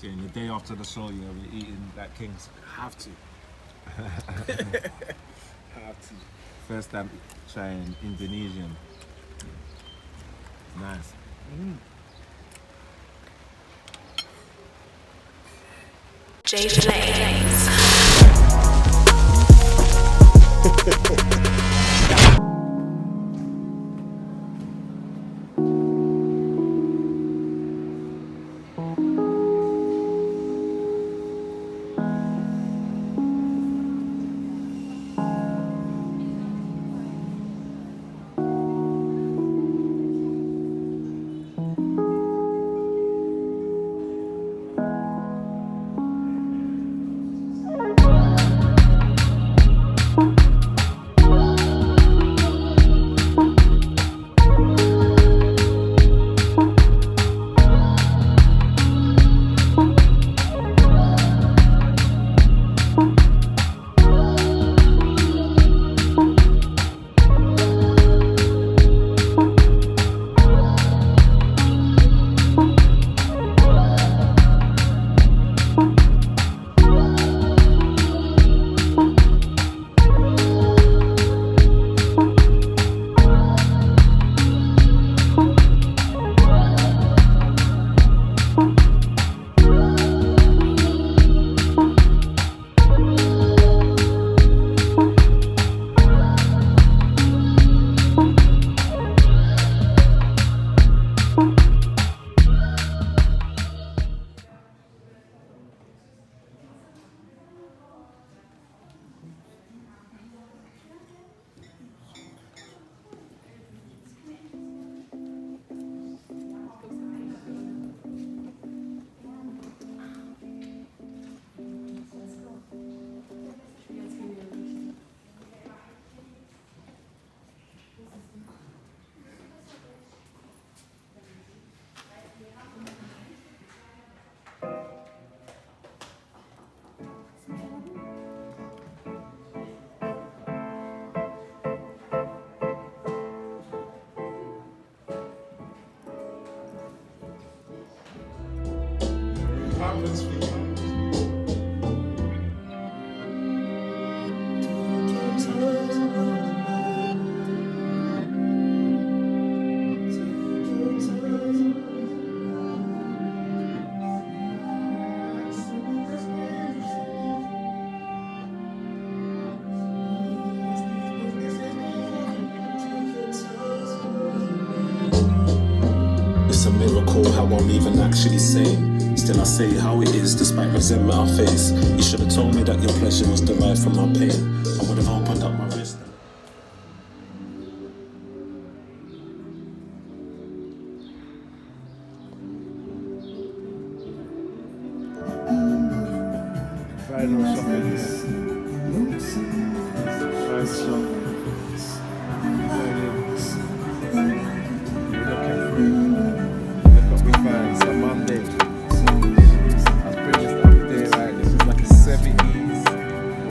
Saying the day after the show, yeah, we're eating that King's. Have to. Have to. First time trying Indonesian. Nice. JFlames. It's a miracle how I'm even actually sane. Still I say how it is despite resentment I face. You should have told me that your pleasure was derived from my pain. I would have opened up my wrist. Final shopping. Final shop. Looking through. Look what we find. It's a Monday. Let's bring this up there. Like this is like a 70s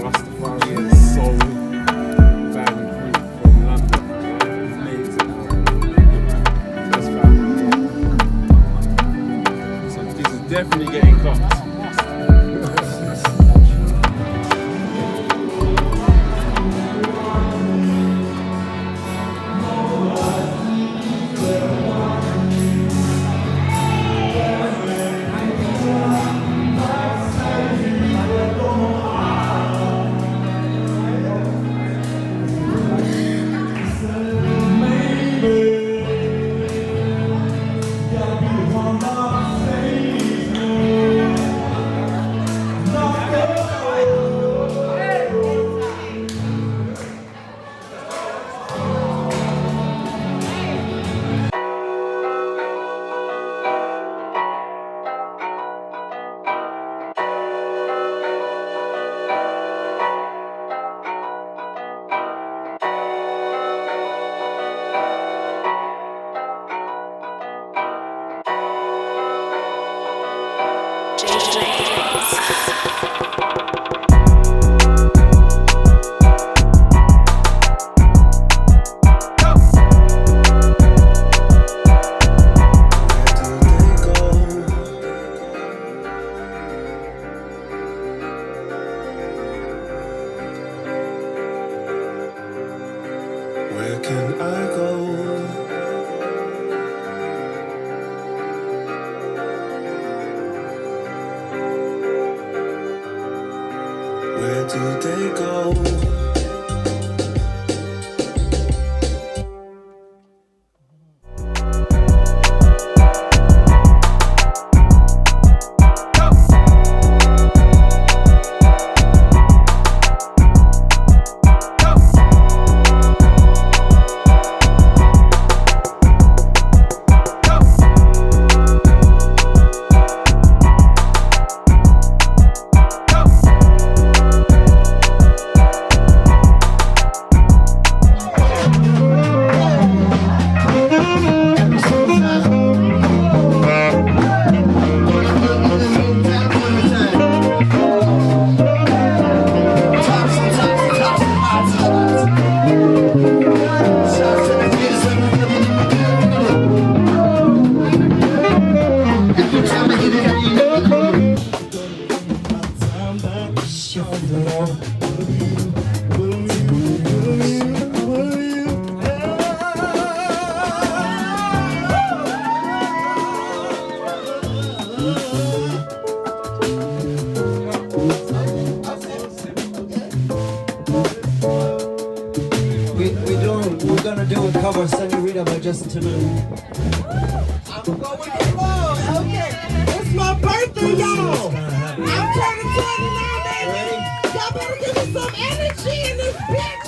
Rastafarian soul family group from London. Amazing album. Just family here. So this is definitely getting cut. just to move. I'm gonna go with the flow. Okay. It's my birthday, y'all. I'm turning 29, baby. Y'all better give me some energy in this bitch.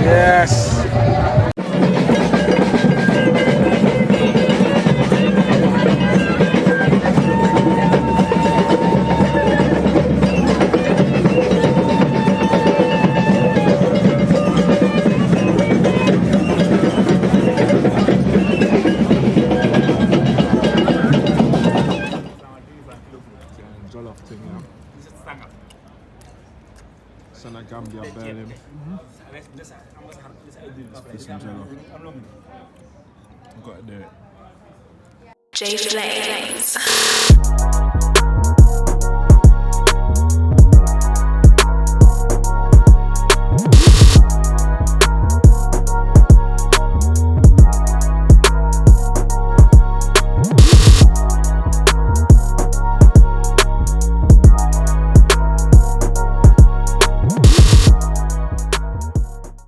Yes. Jollof thing, yeah. Senegambia, Berlin. Fish and jollof. I've got to do it. JFlames.